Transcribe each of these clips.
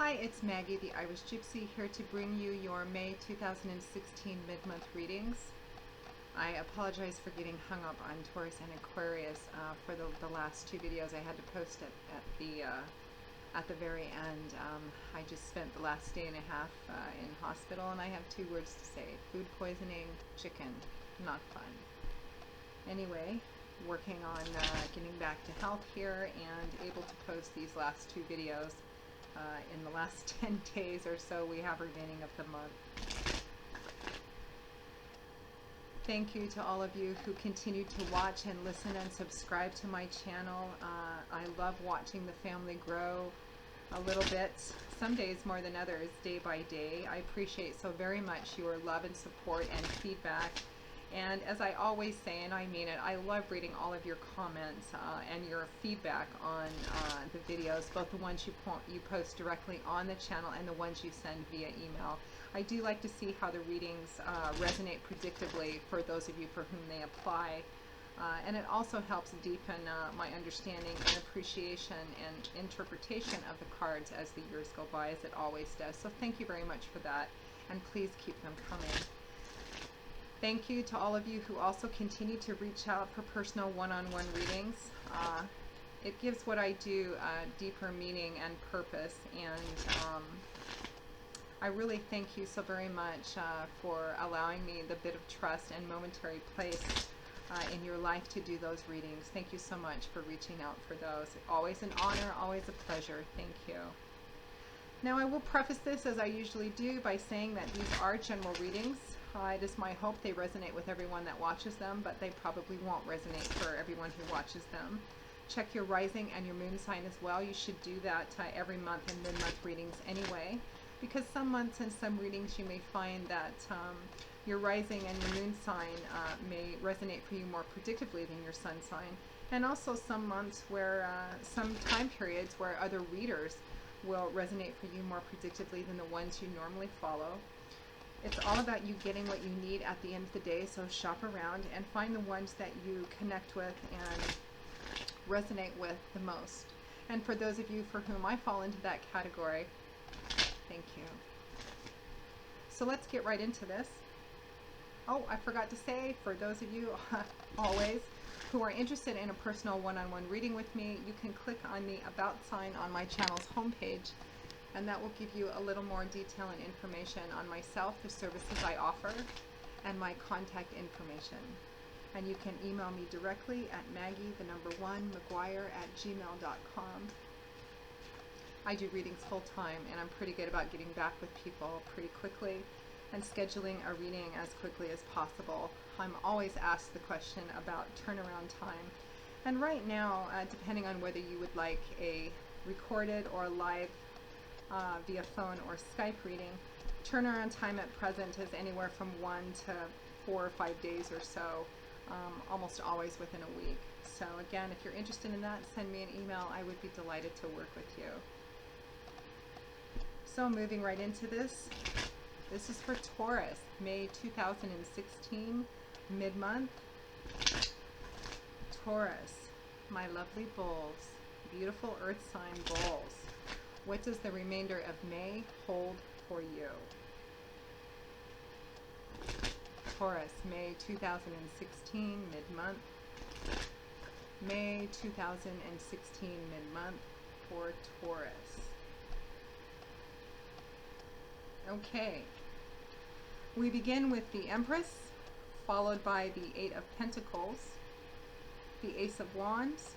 Hi, it's Maggie, the Irish Gypsy, here to bring you your May 2016 mid-month readings. I apologize for getting hung up on Taurus and Aquarius for the last two videos. I had to post it at the very end. I just spent the last day and a half in hospital, and I have two words to say: food poisoning, chicken. Not fun. Anyway, working on getting back to health here and able to post these last two videos in the last 10 days or so we have remaining of the month. Thank you to all of you who continue to watch and listen and subscribe to my channel. I love watching the family grow a little bit, some days more than others, day by day. I appreciate so very much your love and support and feedback. And as I always say, and I mean it, I love reading all of your comments and your feedback on the videos, both the ones you post directly on the channel and the ones you send via email. I do like to see how the readings resonate predictably for those of you for whom they apply. And it also helps deepen my understanding and appreciation and interpretation of the cards as the years go by, as it always does. So thank you very much for that, and please keep them coming. Thank you to all of you who also continue to reach out for personal one-on-one readings. It gives what I do a deeper meaning and purpose, and I really thank you so very much for allowing me the bit of trust and momentary place in your life to do those readings. Thank you so much for reaching out for those. Always an honor, always a pleasure. Thank you. Now, I will preface this, as I usually do, by saying that these are general readings. It is my hope they resonate with everyone that watches them, but they probably won't resonate for everyone who watches them. Check your rising and your moon sign as well. You should do that every month in mid-month readings anyway, because some months and some readings you may find that your rising and your moon sign may resonate for you more predictably than your sun sign, and also some months where some time periods where other readers will resonate for you more predictably than the ones you normally follow. It's all about you getting what you need at the end of the day, so shop around and find the ones that you connect with and resonate with the most. And for those of you for whom I fall into that category, thank you. So let's get right into this. Oh, I forgot to say, for those of you always who are interested in a personal one-on-one reading with me, you can click on the About sign on my channel's homepage, and that will give you a little more detail and information on myself, the services I offer, and my contact information. And you can email me directly at maggie1mcguire@gmail.com. I do readings full time, and I'm pretty good about getting back with people pretty quickly and scheduling a reading as quickly as possible. I'm always asked the question about turnaround time. And right now, depending on whether you would like a recorded or live via phone or Skype reading, turnaround time at present is anywhere from 1 to 4 or 5 days or so, almost always within a week. So again, if you're interested in that, send me an email. I would be delighted to work with you. So moving right into this. This is for Taurus, May 2016, mid-month. Taurus, my lovely bulls, beautiful earth sign bulls. What does the remainder of May hold for you? Taurus, May 2016, mid-month. May 2016, mid-month for Taurus. Okay. We begin with the Empress, followed by the Eight of Pentacles, the Ace of Wands,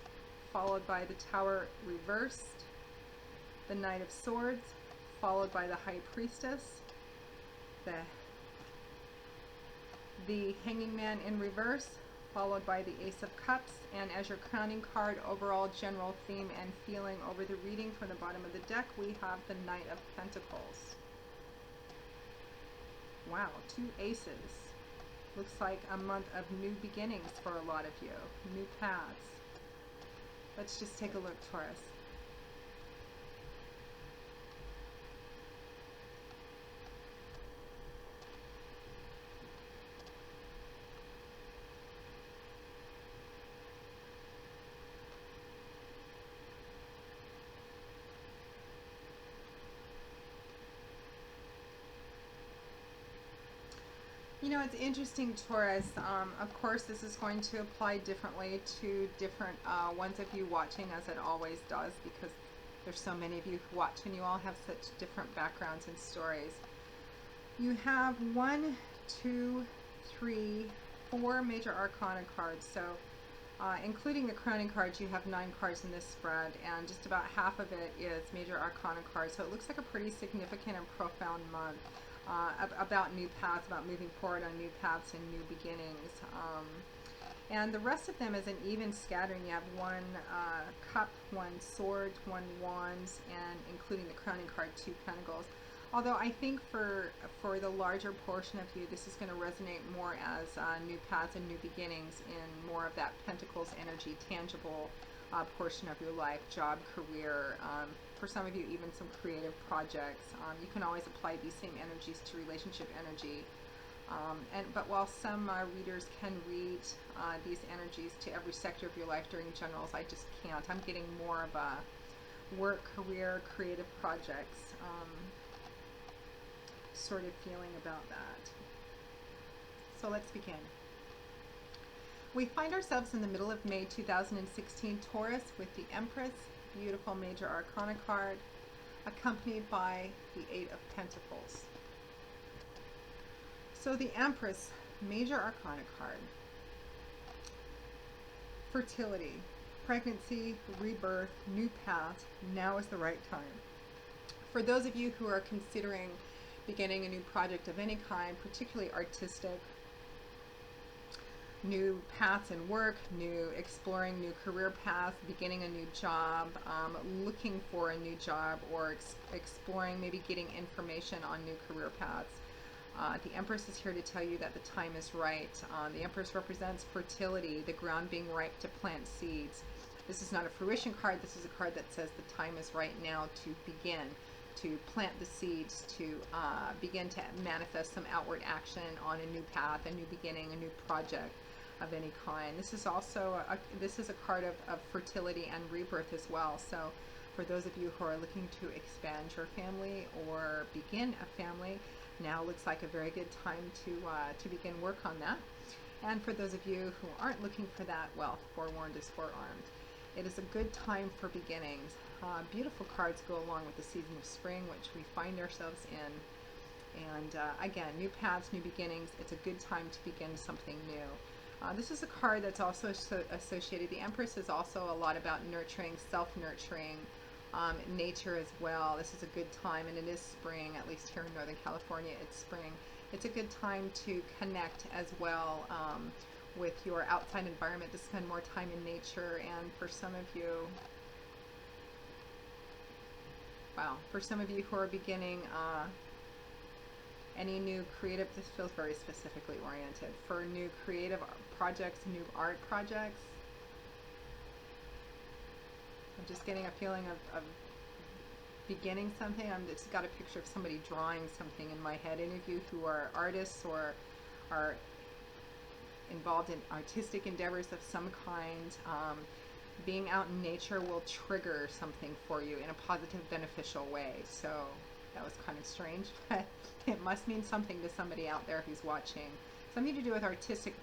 followed by the Tower reversed, the Knight of Swords, followed by the High Priestess, the Hanging Man in reverse, followed by the Ace of Cups, and as your crowning card, overall general theme and feeling over the reading from the bottom of the deck, we have the Knight of Pentacles. Wow, 2 aces. Looks like a month of new beginnings for a lot of you, new paths. Let's just take a look, Taurus. You know, it's interesting, Taurus. Of course, this is going to apply differently to different ones of you watching, as it always does, because there's so many of you who watch and you all have such different backgrounds and stories. You have 1, 2, 3, 4 major arcana cards. So including the crowning cards, you have 9 cards in this spread, and just about half of it is major arcana cards. So it looks like a pretty significant and profound month about new paths, about moving forward on new paths and new beginnings. And the rest of them is an even scattering. You have 1 cup, 1 sword, 1 wands, and including the crowning card, 2 pentacles. Although I think for the larger portion of you, this is going to resonate more as new paths and new beginnings in more of that Pentacles energy, tangible portion of your life, job, career, for some of you even some creative projects. You can always apply these same energies to relationship energy. But while some readers can read these energies to every sector of your life during generals, I just can't. I'm getting more of a work, career, creative projects sort of feeling about that. So let's begin. We find ourselves in the middle of May 2016, Taurus, with the Empress, beautiful major arcana card, accompanied by the 8 of Pentacles. So the Empress, major arcana card, fertility, pregnancy, rebirth, new path, now is the right time. For those of you who are considering beginning a new project of any kind, particularly artistic, new paths in work, exploring new career paths, beginning a new job, looking for a new job, or exploring, maybe getting information on new career paths. The Empress is here to tell you that the time is right. The Empress represents fertility, the ground being ripe to plant seeds. This is not a fruition card. This is a card that says the time is right now to begin, to plant the seeds, to begin to manifest some outward action on a new path, a new beginning, a new project of any kind. This is also a card of fertility and rebirth as well. So for those of you who are looking to expand your family or begin a family, now looks like a very good time to begin work on that. And for those of you who aren't looking for that, well, forewarned is forearmed. It is a good time for beginnings. Beautiful cards go along with the season of spring, which we find ourselves in. And again, new paths, new beginnings. It's a good time to begin something new. This is a card that's also associated. The Empress is also a lot about nurturing, self-nurturing, nature as well. This is a good time, and it is spring, at least here in Northern California, it's spring. It's a good time to connect as well with your outside environment, to spend more time in nature. And for some of you, for some of you who are beginning any new creative, this feels very specifically oriented, for new creative projects, new art projects. I'm just getting a feeling of beginning something. I've just got a picture of somebody drawing something in my head. Any of you who are artists or are involved in artistic endeavors of some kind, being out in nature will trigger something for you in a positive, beneficial way. So that was kind of strange, but it must mean something to somebody out there who's watching. Something to do with artistic,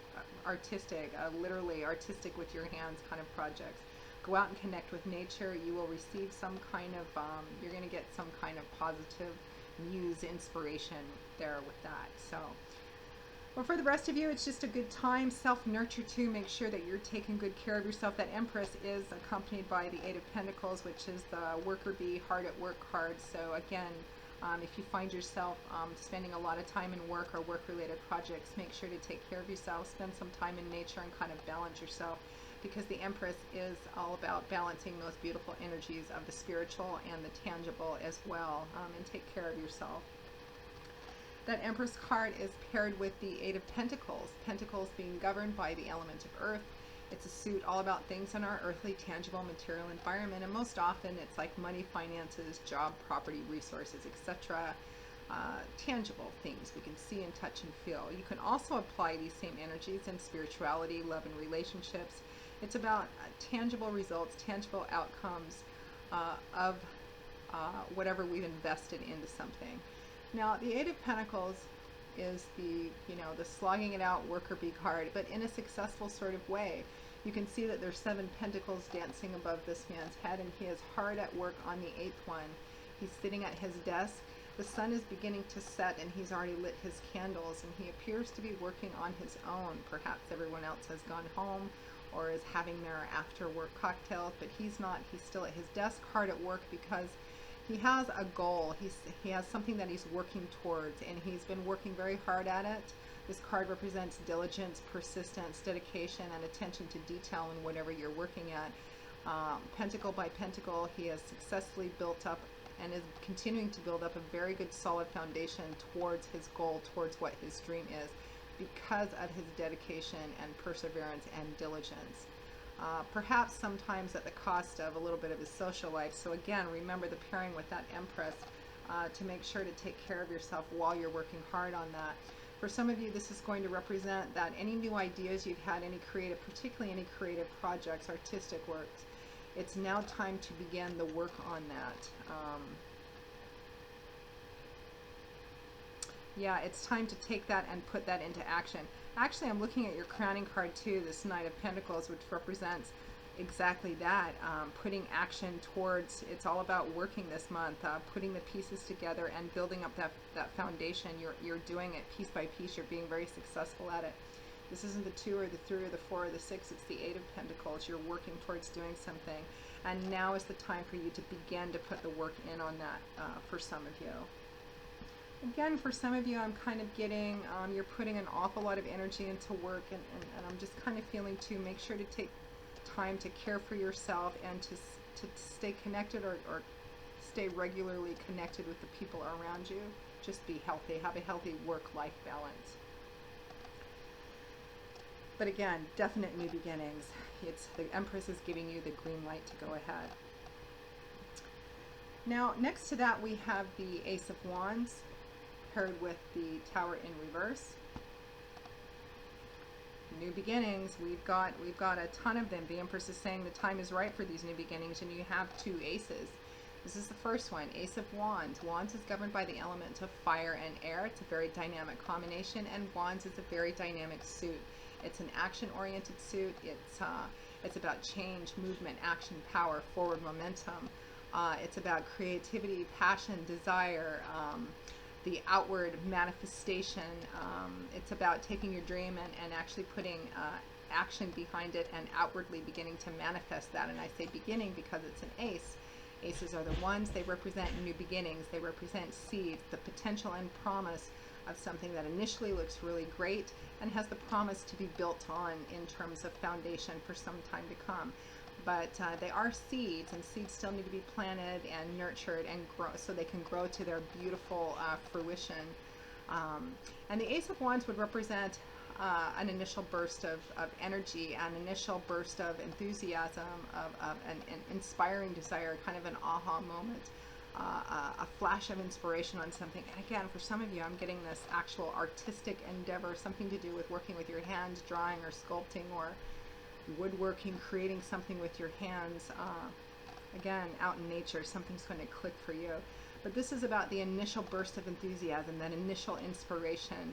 literally artistic with your hands kind of projects. Go out and connect with nature. You will receive some kind of, you're going to get some kind of positive muse inspiration there with that. So, well, for the rest of you, it's just a good time. Self-nurture too. Make sure that you're taking good care of yourself. That Empress is accompanied by the 8 of Pentacles, which is the worker bee, hard at work card. So again, if you find yourself spending a lot of time in work or work-related projects, make sure to take care of yourself. Spend some time in nature and kind of balance yourself, because the Empress is all about balancing those beautiful energies of the spiritual and the tangible as well, and take care of yourself. That Empress card is paired with the 8 of Pentacles, Pentacles being governed by the element of earth. It's a suit all about things in our earthly, tangible, material environment, and most often it's like money, finances, job, property, resources, etc. Tangible things we can see and touch and feel. You can also apply these same energies in spirituality, love, and relationships. It's about tangible results, tangible outcomes of whatever we've invested into something. Now, the 8 of Pentacles is the, you know, the slogging it out worker bee card, but in a successful sort of way. You can see that there's 7 pentacles dancing above this man's head, and he is hard at work on the 8th one. He's sitting at his desk. The sun is beginning to set, and he's already lit his candles, and he appears to be working on his own. Perhaps everyone else has gone home or is having their after work cocktails, but he's not. He's still at his desk, hard at work, because he has a goal. He has something that he's working towards, and he's been working very hard at it. This card represents diligence, persistence, dedication, and attention to detail in whatever you're working at. Pentacle by pentacle, he has successfully built up and is continuing to build up a very good solid foundation towards his goal, towards what his dream is, because of his dedication and perseverance and diligence. Perhaps sometimes at the cost of a little bit of his social life. So again, remember the pairing with that Empress, to make sure to take care of yourself while you're working hard on that. For some of you, this is going to represent that any new ideas you've had, any creative, particularly any creative projects, artistic works, it's now time to begin the work on that. Yeah, it's time to take that and put that into action. Actually, I'm looking at your crowning card too, this Knight of Pentacles, which represents exactly that, putting action towards, it's all about working this month, putting the pieces together and building up that foundation. You're doing it piece by piece. You're being very successful at it. This isn't the 2 or the 3 or the 4 or the 6, it's the 8 of Pentacles. You're working towards doing something, and now is the time for you to begin to put the work in on that, for some of you. Again, for some of you, I'm kind of getting, you're putting an awful lot of energy into work, and I'm just kind of feeling to make sure to take time to care for yourself and to stay connected or stay regularly connected with the people around you. Just be healthy, have a healthy work-life balance. But again, definite new beginnings. It's the Empress is giving you the green light to go ahead. Now, next to that, we have the Ace of Wands paired with the Tower in reverse. New beginnings. We've got a ton of them. The Empress is saying the time is right for these new beginnings, and you have 2 aces. This is the first one, Ace of Wands. Wands is governed by the element of fire and air. It's a very dynamic combination, and Wands is a very dynamic suit. It's an action-oriented suit. It's about change, movement, action, power, forward momentum. It's about creativity, passion, desire, the outward manifestation. It's about taking your dream and actually putting action behind it and outwardly beginning to manifest that. And I say beginning because it's an ace. Aces are the ones. They represent new beginnings. They represent seeds, the potential and promise of something that initially looks really great and has the promise to be built on in terms of foundation for some time to come. But they are seeds, and seeds still need to be planted and nurtured and grow so they can grow to their beautiful fruition. And the Ace of Wands would represent an initial burst of energy, an initial burst of enthusiasm, of an inspiring desire, kind of an aha moment, a flash of inspiration on something. And again, for some of you, I'm getting this actual artistic endeavor, something to do with working with your hands, drawing or sculpting or woodworking, creating something with your hands. Again, out in nature, something's going to click for you. But this is about the initial burst of enthusiasm, that initial inspiration,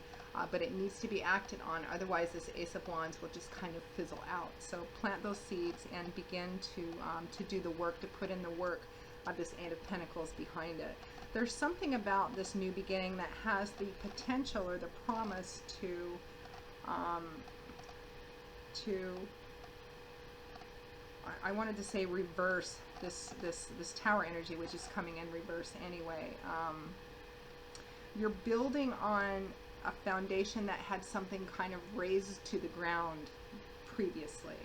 but it needs to be acted on. Otherwise, this Ace of Wands will just kind of fizzle out. So plant those seeds and begin to do the work, to put in the work of this 8 of Pentacles behind it. There's something about this new beginning that has the potential or the promise to I wanted to say reverse this tower energy, which is coming in reverse anyway. You're building on a foundation that had something kind of raised to the ground previously.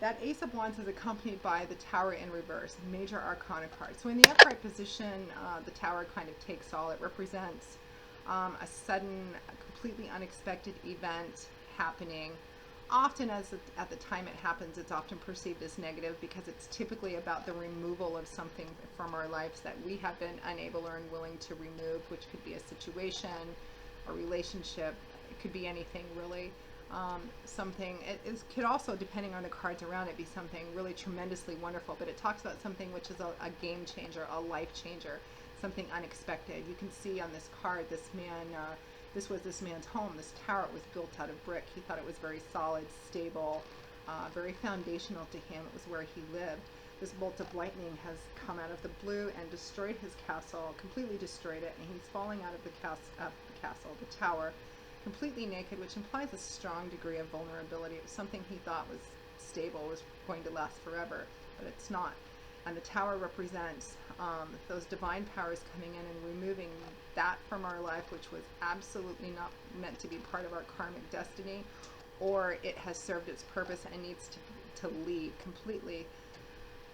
That Ace of Wands is accompanied by the Tower in reverse, major arcana card. So in the upright position, the Tower kind of takes all. It represents a sudden, completely unexpected event happening. Often at the time it happens, it's often perceived as negative because it's typically about the removal of something from our lives that we have been unable or unwilling to remove, which could be a situation, a relationship. It could be anything really. Something, could also, depending on the cards around it, be something really tremendously wonderful, but it talks about something which is a game changer, a life changer, something unexpected. You can see on this card, this man This was this man's home. This tower was built out of brick. He thought it was very solid, stable, very foundational to him. It was where he lived. This bolt of lightning has come out of the blue and destroyed his castle, completely destroyed it, and he's falling out of the tower, completely naked, which implies a strong degree of vulnerability. It was something he thought was stable, was going to last forever, but it's not. And the tower represents those divine powers coming in and removing that from our life, which was absolutely not meant to be part of our karmic destiny, or it has served its purpose and needs to leave completely,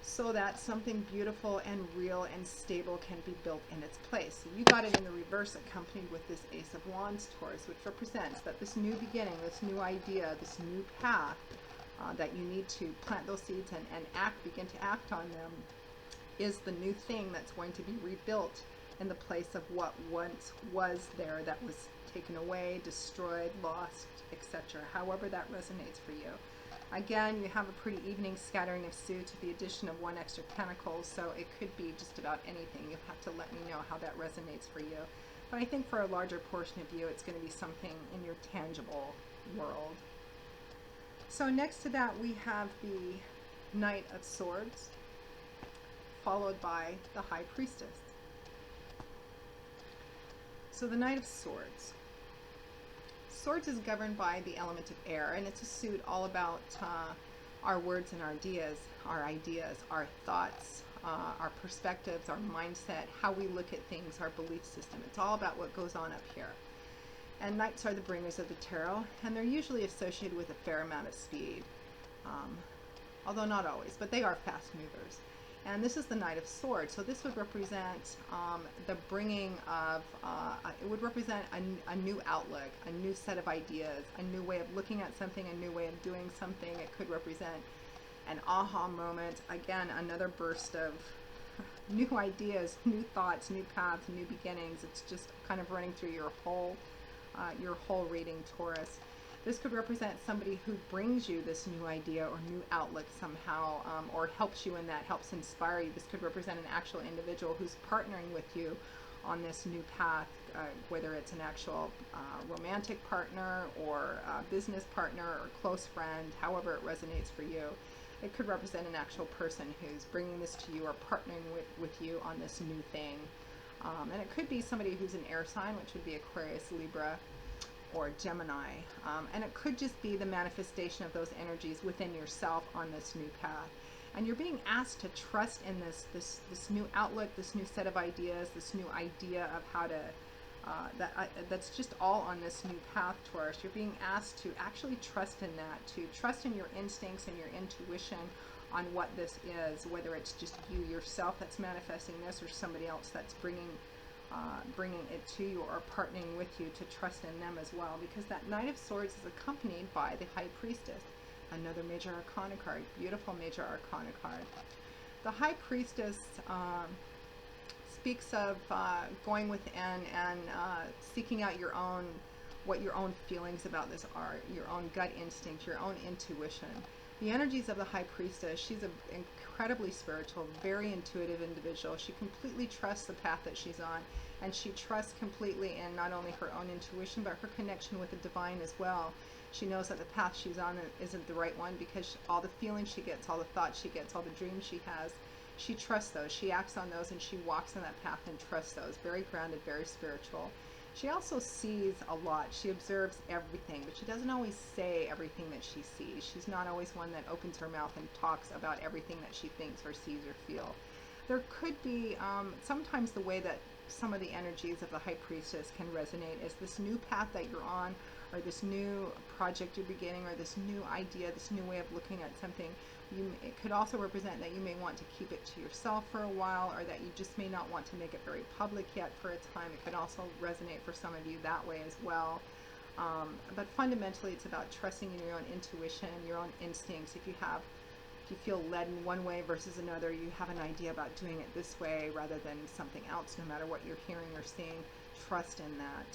so that something beautiful and real and stable can be built in its place. So you got it in the reverse, accompanied with this Ace of Wands, Taurus, which represents that this new beginning, this new idea, this new path, that you need to plant those seeds and begin to act on them, is the new thing that's going to be rebuilt in the place of what once was there, that was taken away, destroyed, lost, etc. However that resonates for you. Again, you have a pretty evening scattering of suit to the addition of 1 extra pentacle, so it could be just about anything. You have to let me know how that resonates for you. But I think for a larger portion of you, it's going to be something in your tangible world. So next to that, we have the Knight of Swords, followed by the High Priestess. So the Knight of Swords. Swords is governed by the element of air, and it's a suit all about our words and our ideas, our thoughts, our perspectives, our mindset, how we look at things, our belief system. It's all about what goes on up here. And knights are the bringers of the tarot, and they're usually associated with a fair amount of speed, although not always, but they are fast movers. And this is the Knight of Swords, so this would represent the bringing of, it would represent a new outlook, a new set of ideas, a new way of looking at something, a new way of doing something. It could represent an aha moment, again, another burst of new ideas, new thoughts, new paths, new beginnings. It's just kind of running through your whole reading, Taurus. This could represent somebody who brings you this new idea or new outlook somehow, or helps you in that, helps inspire you. This could represent an actual individual who's partnering with you on this new path, whether it's an actual romantic partner or business partner or close friend, however it resonates for you. It could represent an actual person who's bringing this to you or partnering with you on this new thing. And it could be somebody who's an air sign, which would be Aquarius, Libra, or Gemini. And it could just be the manifestation of those energies within yourself on this new path. And you're being asked to trust in this new outlook, this new set of ideas, this new idea of how to, that's just all on this new path, Taurus. You're being asked to actually trust in that, to trust in your instincts and your intuition on what this is, whether it's just you yourself that's manifesting this or somebody else that's bringing it to you or partnering with you, to trust in them as well, because that Knight of Swords is accompanied by the High Priestess, another major arcana card, beautiful major arcana card. The High Priestess speaks of going within and seeking out what your own feelings about this are, your own gut instinct, your own intuition. The energies of the High Priestess, she's an incredibly spiritual, very intuitive individual. She completely trusts the path that she's on, and she trusts completely in not only her own intuition, but her connection with the divine as well. She knows that the path she's on isn't the right one, because all the feelings she gets, all the thoughts she gets, all the dreams she has, she trusts those. She acts on those, and she walks on that path and trusts those. Very grounded, very spiritual. She also sees a lot. She observes everything, but she doesn't always say everything that she sees. She's not always one that opens her mouth and talks about everything that she thinks or sees or feels. There could be sometimes the way that some of the energies of the High Priestess can resonate is this new path that you're on, or this new project you're beginning, or this new idea, this new way of looking at something. It could also represent that you may want to keep it to yourself for a while, or that you just may not want to make it very public yet for a time. It could also resonate for some of you that way as well. But fundamentally, it's about trusting in your own intuition, your own instincts. If you feel led in one way versus another, you have an idea about doing it this way rather than something else, no matter what you're hearing or seeing. Trust in that.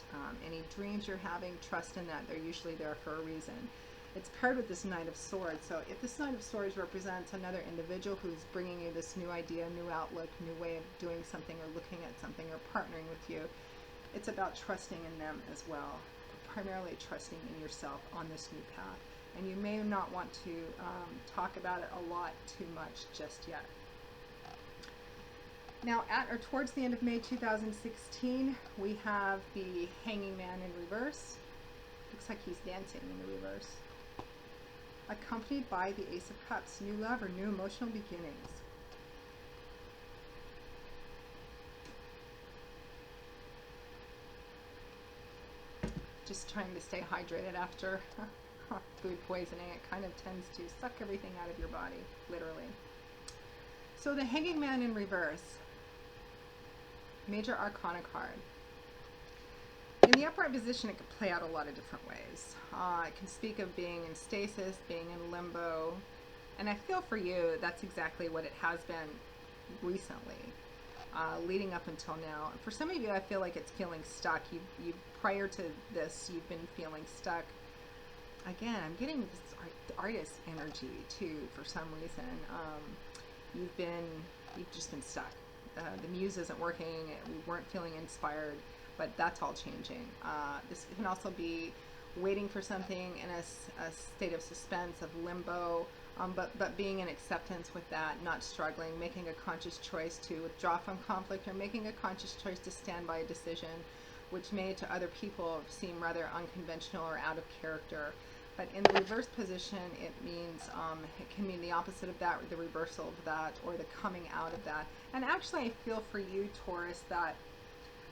Any dreams you're having, trust in that. They're usually there for a reason. It's paired with this Knight of Swords. So if this Knight of Swords represents another individual who's bringing you this new idea, new outlook, new way of doing something or looking at something or partnering with you, it's about trusting in them as well, primarily trusting in yourself on this new path. And you may not want to talk about it a lot too much just yet. Now, at or towards the end of May 2016, we have the Hanging Man in reverse. Looks like he's dancing in the reverse. Accompanied by the Ace of Cups, new love or new emotional beginnings. Just trying to stay hydrated after food poisoning. It kind of tends to suck everything out of your body, literally. So the Hanging Man in reverse, Major Arcana card. In the upright position, it could play out a lot of different ways. It can speak of being in stasis, being in limbo, and I feel for you that's exactly what it has been recently, leading up until now. For some of you, I feel like it's feeling stuck. You prior to this, you've been feeling stuck. Again, I'm getting this artist energy too for some reason. You've just been stuck. The muse isn't working. We weren't feeling inspired. But that's all changing. This can also be waiting for something in a state of suspense, of limbo, but being in acceptance with that, not struggling, making a conscious choice to withdraw from conflict, or making a conscious choice to stand by a decision, which may to other people seem rather unconventional or out of character. But in the reverse position, it means, it can mean the opposite of that, or the reversal of that, or the coming out of that. And actually, I feel for you, Taurus, that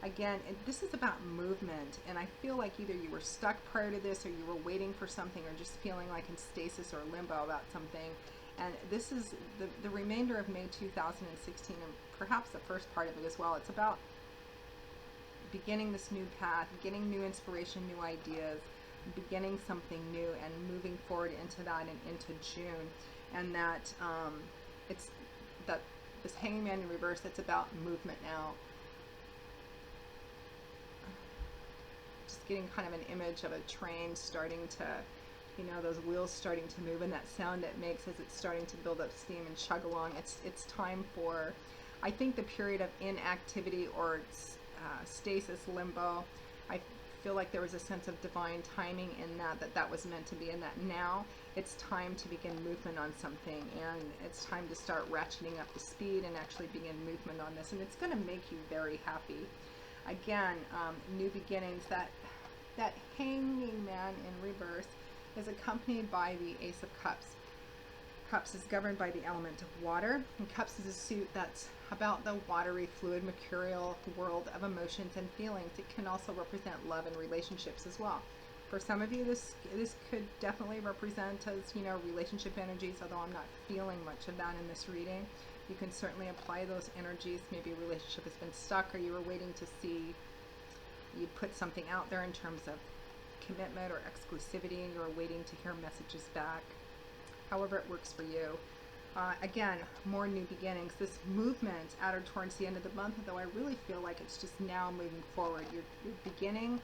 again, this is about movement, and I feel like either you were stuck prior to this, or you were waiting for something, or just feeling like in stasis or limbo about something. And this is the remainder of May 2016, and perhaps the first part of it as well. It's about beginning this new path, getting new inspiration, new ideas, beginning something new, and moving forward into that and into June. And that it's that this Hanging Man in reverse, it's about movement now. Getting kind of an image of a train starting to, you know, those wheels starting to move, and that sound it makes as it's starting to build up steam and chug along. It's time for, I think, the period of inactivity or stasis, limbo. I feel like there was a sense of divine timing in that was meant to be, and that now it's time to begin movement on something, and it's time to start ratcheting up the speed and actually begin movement on this, and it's going to make you very happy. Again, new beginnings. That Hanging Man in reverse is accompanied by the Ace of Cups. Cups is governed by the element of water, and Cups is a suit that's about the watery, fluid, mercurial world of emotions and feelings. It can also represent love and relationships as well. For some of you, this could definitely represent as, you know, relationship energies, although I'm not feeling much of that in this reading. You can certainly apply those energies. Maybe a relationship has been stuck, or you were waiting to see, you put something out there in terms of commitment or exclusivity, and you were waiting to hear messages back. However it works for you. Again, more new beginnings. This movement at or towards the end of the month, though I really feel like it's just now moving forward. You're beginning,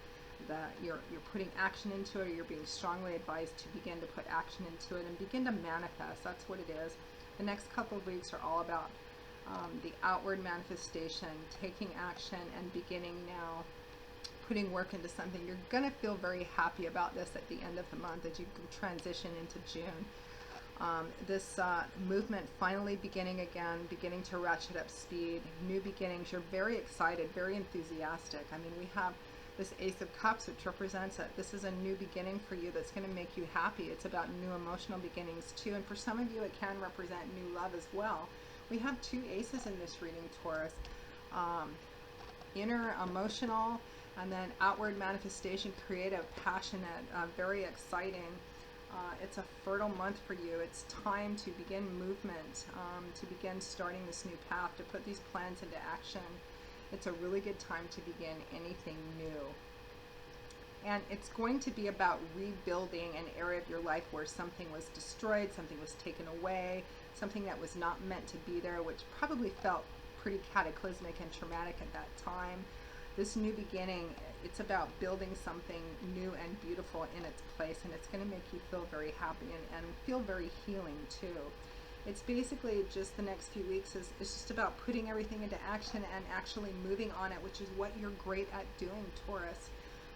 you're putting action into it, or you're being strongly advised to begin to put action into it and begin to manifest. That's what it is. The next couple of weeks are all about the outward manifestation, taking action, and beginning now, putting work into something. You're going to feel very happy about this at the end of the month as you transition into June. This movement finally beginning again, beginning to ratchet up speed, new beginnings. You're very excited, very enthusiastic. I mean, we have this Ace of Cups, which represents that this is a new beginning for you that's going to make you happy. It's about new emotional beginnings too, and for some of you it can represent new love as well. We have two aces in this reading, Taurus. Inner emotional, and then outward manifestation, creative, passionate, very exciting. It's a fertile month for you. It's time to begin movement, to begin starting this new path, to put these plans into action. It's a really good time to begin anything new. And it's going to be about rebuilding an area of your life where something was destroyed, something was taken away, something that was not meant to be there, which probably felt pretty cataclysmic and traumatic at that time. This new beginning, it's about building something new and beautiful in its place, and it's going to make you feel very happy and feel very healing too. It's basically just the next few weeks is it's just about putting everything into action and actually moving on it, which is what you're great at doing, Taurus.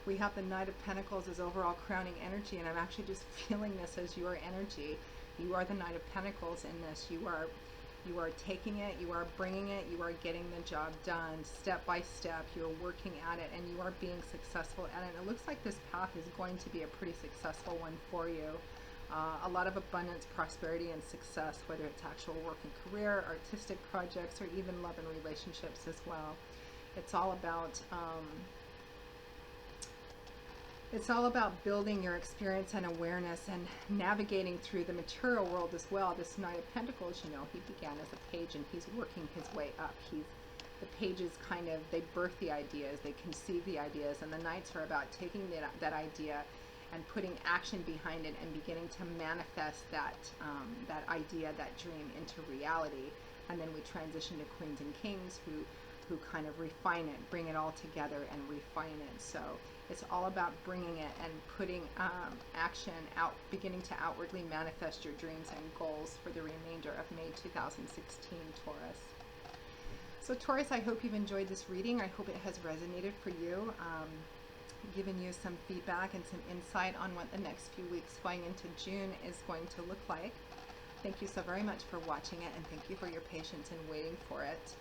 We have the Knight of Pentacles as overall crowning energy, and I'm actually just feeling this as your energy. You are the Knight of Pentacles in this. You are taking it, you are bringing it, you are getting the job done step by step. You're working at it and you are being successful at it. And it looks like this path is going to be a pretty successful one for you. A lot of abundance, prosperity, and success, whether it's actual work and career, artistic projects, or even love and relationships as well. It's all about building your experience and awareness and navigating through the material world as well. This Knight of Pentacles, you know, he began as a page and he's working his way up. The pages kind of, they birth the ideas, they conceive the ideas, and the Knights are about taking that idea and putting action behind it and beginning to manifest that idea, that dream into reality. And then we transition to Queens and Kings who kind of refine it, bring it all together and refine it. So it's all about bringing it and putting action out, beginning to outwardly manifest your dreams and goals for the remainder of May 2016, Taurus. So Taurus, I hope you've enjoyed this reading. I hope it has resonated for you, given you some feedback and some insight on what the next few weeks going into June is going to look like. Thank you so very much for watching it, and thank you for your patience in waiting for it.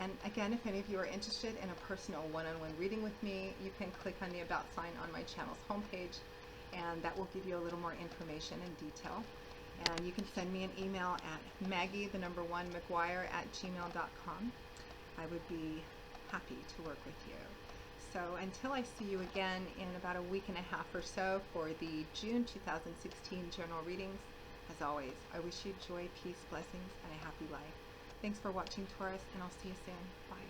And again, if any of you are interested in a personal one-on-one reading with me, you can click on the About sign on my channel's homepage, and that will give you a little more information and detail. And you can send me an email at maggie1mcguire@gmail.com. I would be happy to work with you. So until I see you again in about a week and a half or so for the June 2016 general readings, as always, I wish you joy, peace, blessings, and a happy life. Thanks for watching, Taurus, and I'll see you soon. Bye.